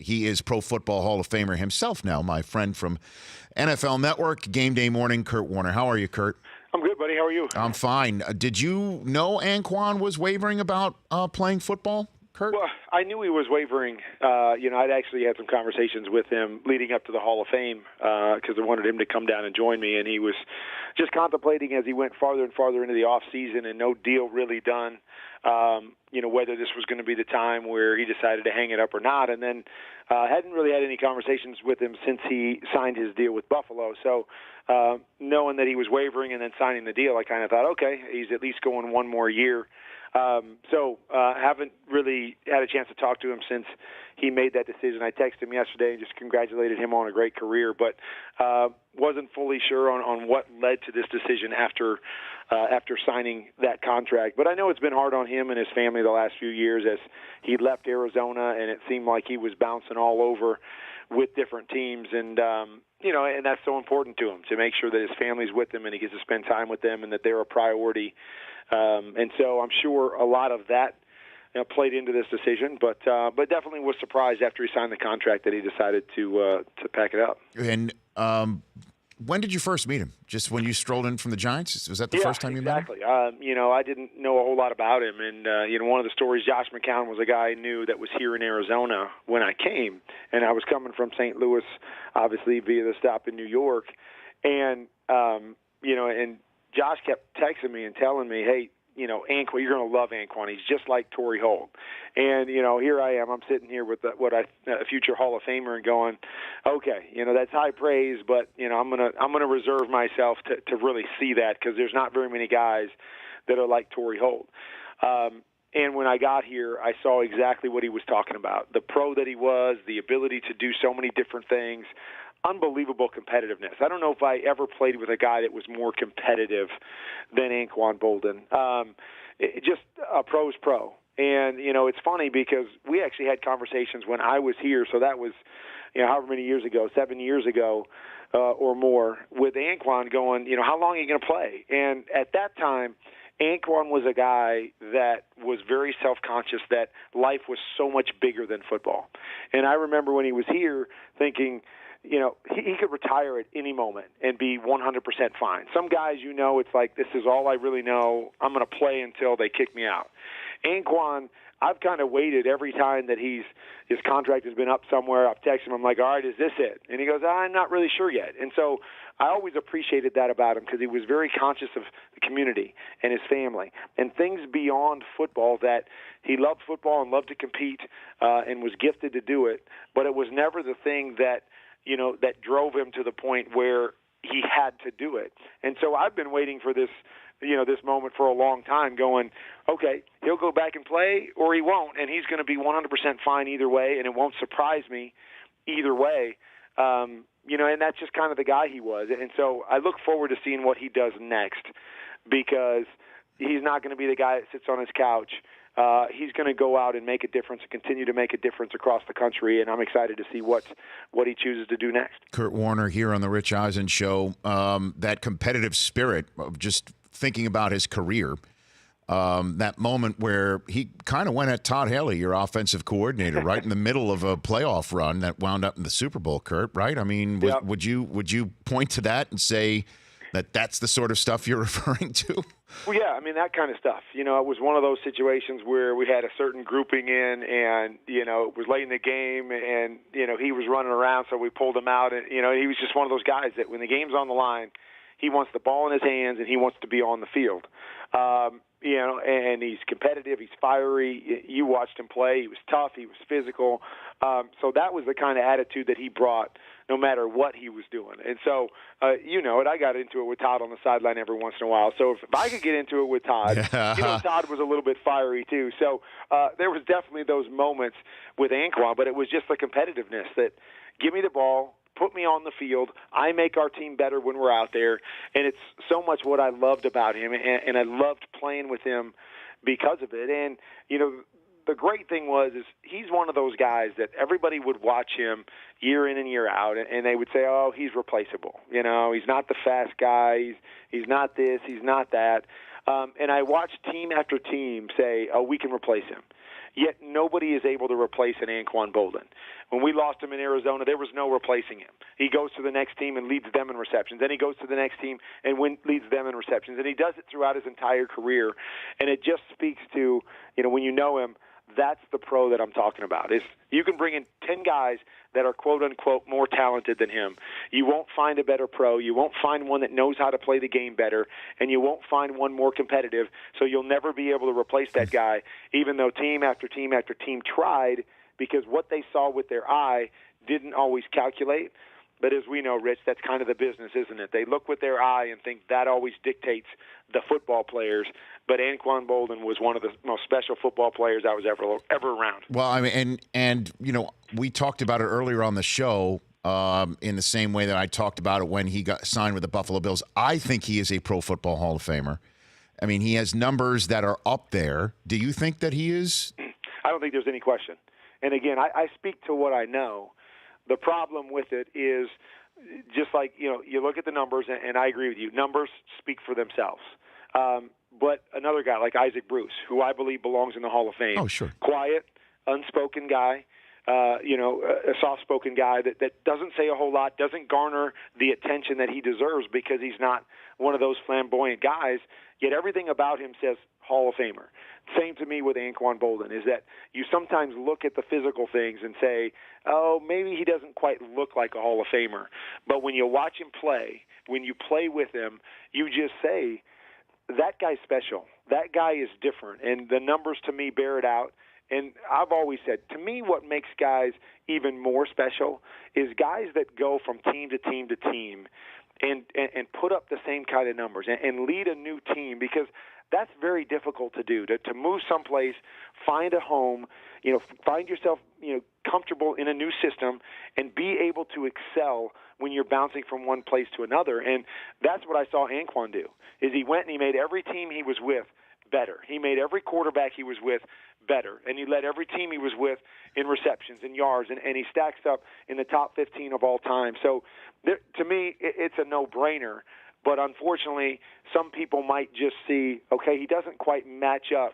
he is Pro Football Hall of Famer himself now, my friend from NFL Network, Game Day Morning, Kurt Warner. How are you, Kurt? I'm good, buddy. How are you? I'm fine. Did you know Anquan was wavering about playing football, Kurt? Well, I knew he was wavering. I'd actually had some conversations with him leading up to the Hall of Fame because I wanted him to come down and join me, and he was just contemplating as he went farther and farther into the off season, and no deal really done. Whether this was going to be the time where he decided to hang it up or not, and then hadn't really had any conversations with him since he signed his deal with Buffalo. So knowing that he was wavering and then signing the deal, I kind of thought, okay, he's at least going one more year. Haven't really had a chance to talk to him since he made that decision. I texted him yesterday and just congratulated him on a great career, but wasn't fully sure on what led to this decision after signing that contract. But I know it's been hard on him and his family the last few years as he left Arizona, and it seemed like he was bouncing all over with different teams. And and that's so important to him to make sure that his family's with him and he gets to spend time with them and that they're a priority. And so I'm sure a lot of that played into this decision, but definitely was surprised after he signed the contract that he decided to pack it up. And when did you first meet him? Just when you strolled in from the Giants? Was that the first time you met him? Exactly. I didn't know a whole lot about him, and one of the stories, Josh McCown was a guy I knew that was here in Arizona when I came, and I was coming from St. Louis, obviously via the stop in New York, and and Josh kept texting me and telling me, hey, Anquan, you're going to love Anquan. He's just like Torrey Holt. And, here I am. I'm sitting here with a future Hall of Famer and going, okay, that's high praise, but, I'm going to reserve myself to really see that because there's not very many guys that are like Torrey Holt. And when I got here, I saw exactly what he was talking about, the pro that he was, the ability to do so many different things. Unbelievable competitiveness. I don't know if I ever played with a guy that was more competitive than Anquan Boldin. Just a pro's pro. And, it's funny because we actually had conversations when I was here, so that was, however many years ago, 7 years ago or more, with Anquan going, how long are you going to play? And at that time, Anquan was a guy that was very self-conscious that life was so much bigger than football. And I remember when he was here thinking, he could retire at any moment and be 100% fine. Some guys, it's like, this is all I really know. I'm going to play until they kick me out. Anquan, I've kind of waited every time that his contract has been up somewhere. I've texted him. I'm like, all right, is this it? And he goes, I'm not really sure yet. And so I always appreciated that about him because he was very conscious of the community and his family and things beyond football, that he loved football and loved to compete and was gifted to do it. But it was never the thing that drove him to the point where he had to do it. And so I've been waiting for this moment for a long time going, okay, he'll go back and play or he won't, and he's going to be 100% fine either way, and it won't surprise me either way. And that's just kind of the guy he was. And so I look forward to seeing what he does next because he's not going to be the guy that sits on his couch. He's going to go out and make a difference and continue to make a difference across the country, and I'm excited to see what he chooses to do next. Kurt Warner here on the Rich Eisen Show. That competitive spirit of just thinking about his career, that moment where he kind of went at Todd Haley, your offensive coordinator, right in the middle of a playoff run that wound up in the Super Bowl, Kurt, right? I mean, would you point to that and say that that's the sort of stuff you're referring to? Well, yeah, I mean, that kind of stuff. It was one of those situations where we had a certain grouping in and, it was late in the game and, he was running around, so we pulled him out. And, he was just one of those guys that when the game's on the line, he wants the ball in his hands and he wants to be on the field. And he's competitive, he's fiery. You watched him play. He was tough, he was physical. So that was the kind of attitude that he brought no matter what he was doing. And so, I got into it with Todd on the sideline every once in a while. So if I could get into it with Todd, Todd was a little bit fiery too. So there was definitely those moments with Anquan, but it was just the competitiveness that give me the ball, put me on the field. I make our team better when we're out there. And it's so much what I loved about him, and I loved playing with him because of it. And, the great thing is he's one of those guys that everybody would watch him year in and year out, and they would say, oh, he's replaceable. He's not the fast guy. He's not this. He's not that. And I watched team after team say, oh, we can replace him. yet nobody is able to replace an Anquan Boldin. When we lost him in Arizona, there was no replacing him. He goes to the next team and leads them in receptions. Then he goes to the next team and leads them in receptions. And he does it throughout his entire career. And it just speaks to, when you know him, that's the pro that I'm talking about. Is you can bring in 10 guys that are quote-unquote more talented than him. You won't find a better pro. You won't find one that knows how to play the game better, and you won't find one more competitive, so you'll never be able to replace that guy, even though team after team after team tried, because what they saw with their eye didn't always calculate. But as we know, Rich, that's kind of the business, isn't it? They look with their eye and think that always dictates the football players. But Anquan Boldin was one of the most special football players I was ever around. Well, I mean, and we talked about it earlier on the show in the same way that I talked about it when he got signed with the Buffalo Bills. I think he is a Pro Football Hall of Famer. I mean, he has numbers that are up there. Do you think that he is? I don't think there's any question. And again, I speak to what I know. The problem with it is just like, you look at the numbers, and I agree with you. Numbers speak for themselves. But another guy like Isaac Bruce, who I believe belongs in the Hall of Fame. Oh, sure. Quiet, unspoken guy, a soft-spoken guy that doesn't say a whole lot, doesn't garner the attention that he deserves because he's not one of those flamboyant guys, yet everything about him says Hall of Famer. Same to me with Anquan Boldin, is that you sometimes look at the physical things and say, oh, maybe he doesn't quite look like a Hall of Famer. But when you watch him play, when you play with him, you just say, that guy's special. That guy is different. And the numbers to me bear it out. And I've always said, to me, what makes guys even more special is guys that go from team to team to team and put up the same kind of numbers and lead a new team, because that's very difficult to do, to move someplace, find a home, find yourself, comfortable in a new system and be able to excel when you're bouncing from one place to another. And that's what I saw Anquan do, is he went and he made every team he was with better. He made every quarterback he was with better. And he led every team he was with in receptions and yards, and he stacks up in the top 15 of all time. So to me, it's a no-brainer. But unfortunately, some people might just see, okay, he doesn't quite match up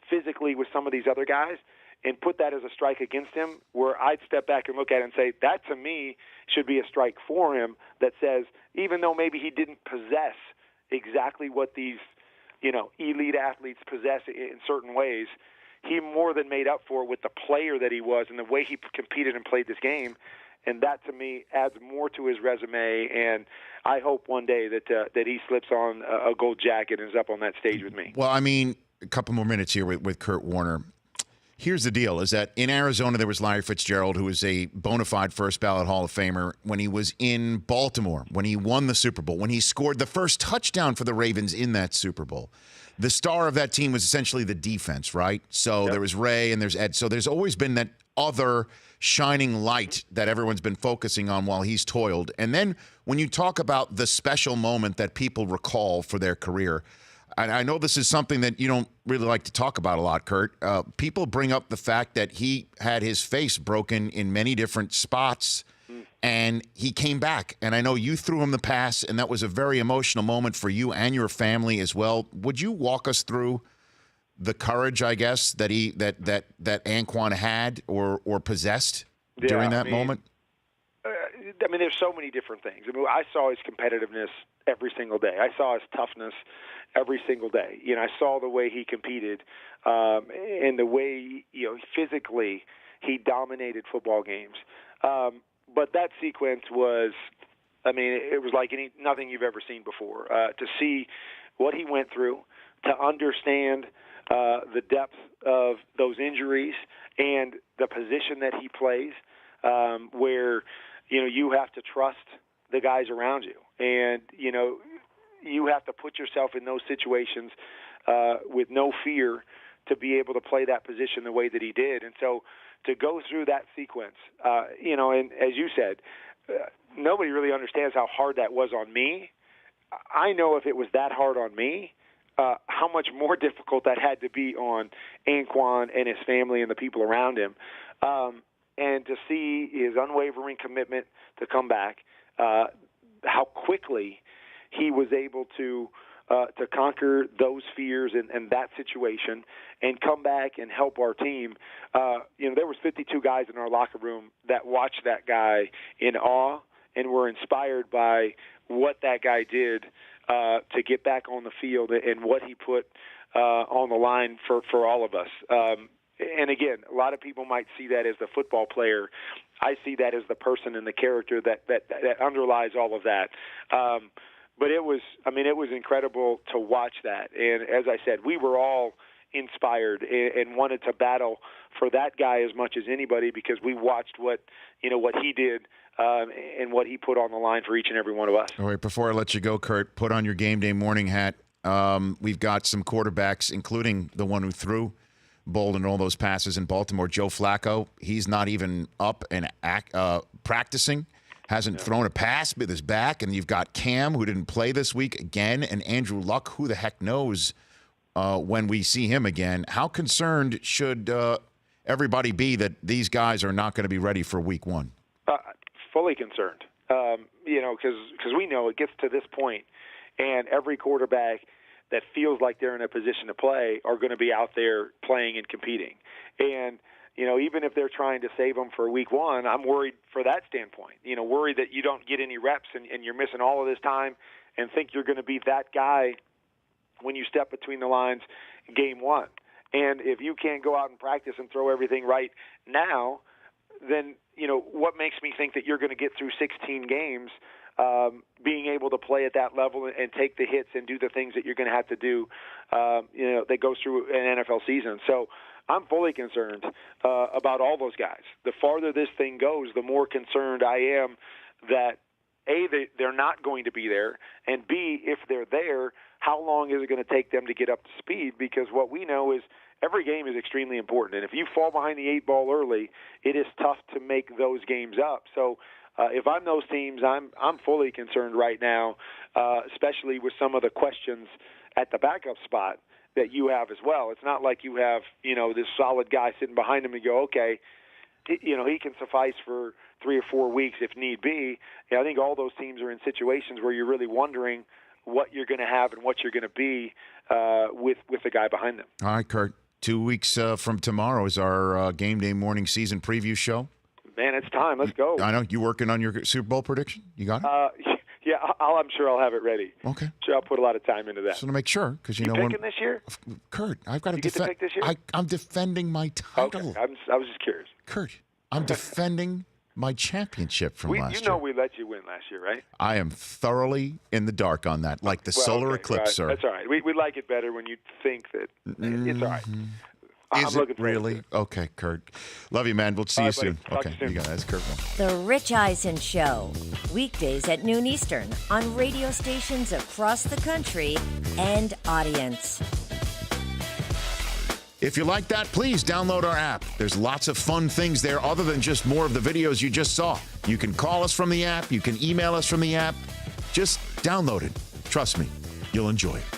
physically with some of these other guys, and put that as a strike against him, where I'd step back and look at it and say, that to me should be a strike for him that says, even though maybe he didn't possess exactly what these, elite athletes possess in certain ways, he more than made up for it with the player that he was and the way he competed and played this game. And that, to me, adds more to his resume. And I hope one day that he slips on a gold jacket and is up on that stage with me. Well, I mean, a couple more minutes here with Kurt Warner. Here's the deal, is that in Arizona, there was Larry Fitzgerald, who was a bona fide first-ballot Hall of Famer. When he was in Baltimore, when he won the Super Bowl, when he scored the first touchdown for the Ravens in that Super Bowl, the star of that team was essentially the defense, right? So There was Ray and there's Ed. So there's always been that other shining light that everyone's been focusing on while he's toiled. And then when you talk about the special moment that people recall for their career, and I know this is something that you don't really like to talk about a lot, Kurt. People bring up the fact that he had his face broken in many different spots, and he came back. And I know you threw him the pass, and that was a very emotional moment for you and your family as well. Would you walk us through the courage, I guess, that that Anquan had or possessed during that moment? There's so many different things. I saw his competitiveness every single day. I saw his toughness every single day. I saw the way he competed and the way, physically he dominated football games. But that sequence was, it was like nothing you've ever seen before. To see what he went through, to understand the depth of those injuries and the position that he plays, where you have to trust the guys around you, and you have to put yourself in those situations with no fear to be able to play that position the way that he did. And so to go through that sequence, and as you said, nobody really understands how hard that was on me. I know if it was that hard on me, how much more difficult that had to be on Anquan and his family and the people around him. And to see his unwavering commitment to come back, how quickly he was able to to conquer those fears and that situation and come back and help our team. There was 52 guys in our locker room that watched that guy in awe and were inspired by what that guy did to get back on the field and what he put on the line for all of us. And again, a lot of people might see that as the football player. I see that as the person and the character that underlies all of that. But it was incredible to watch that. And as I said, we were all inspired and wanted to battle for that guy as much as anybody because we watched what he did and what he put on the line for each and every one of us. All right, before I let you go, Kurt, put on your game day morning hat. We've got some quarterbacks, including the one who threw Boldin all those passes in Baltimore, Joe Flacco. He's not even up and practicing. Hasn't thrown a pass with his back. And you've got Cam, who didn't play this week again, and Andrew Luck. Who the heck knows when we see him again? How concerned should everybody be that these guys are not going to be ready for week one? Fully concerned. Because we know it gets to this point, and every quarterback that feels like they're in a position to play are going to be out there playing and competing. And, even if they're trying to save them for week one, I'm worried for that standpoint. Worried that you don't get any reps and you're missing all of this time and think you're going to be that guy when you step between the lines game one. And if you can't go out and practice and throw everything right now, then, what makes me think that you're going to get through 16 games being able to play at that level and take the hits and do the things that you're going to have to do, that goes through an NFL season. So I'm fully concerned about all those guys. The farther this thing goes, the more concerned I am that, A, they're not going to be there, and B, if they're there, how long is it going to take them to get up to speed? Because what we know is every game is extremely important, and if you fall behind the 8 ball early, it is tough to make those games up. So if I'm those teams, I'm fully concerned right now, especially with some of the questions at the backup spot that you have as well. It's not like you have, this solid guy sitting behind him and go, okay, he can suffice for 3 or 4 weeks if need be. I think all those teams are in situations where you're really wondering what you're going to have and what you're going to be with the guy behind them. All right, Kurt. 2 weeks from tomorrow is our game day morning season preview show. Man, it's time. Let's go. I know. You working on your Super Bowl prediction? You got it? Yeah, I'm sure I'll have it ready. Okay. Sure, I'll put a lot of time into that. So to make sure, because you know picking this year? Kurt, I've got to defend. You get to pick this year? I'm defending my title. Okay. I was just curious. Kurt, I'm defending my championship from last year. You know we let you win last year, right? I am thoroughly in the dark on that, like the solar eclipse, sir. That's all right. We like it better when you think that it's all right. Is it really? Okay, Kurt. Love you, man. We'll see you soon. Okay, you got it. That's Kurt. The Rich Eisen Show. Weekdays at noon Eastern on radio stations across the country and audience. If you like that, please download our app. There's lots of fun things there other than just more of the videos you just saw. You can call us from the app. You can email us from the app. Just download it. Trust me, you'll enjoy it.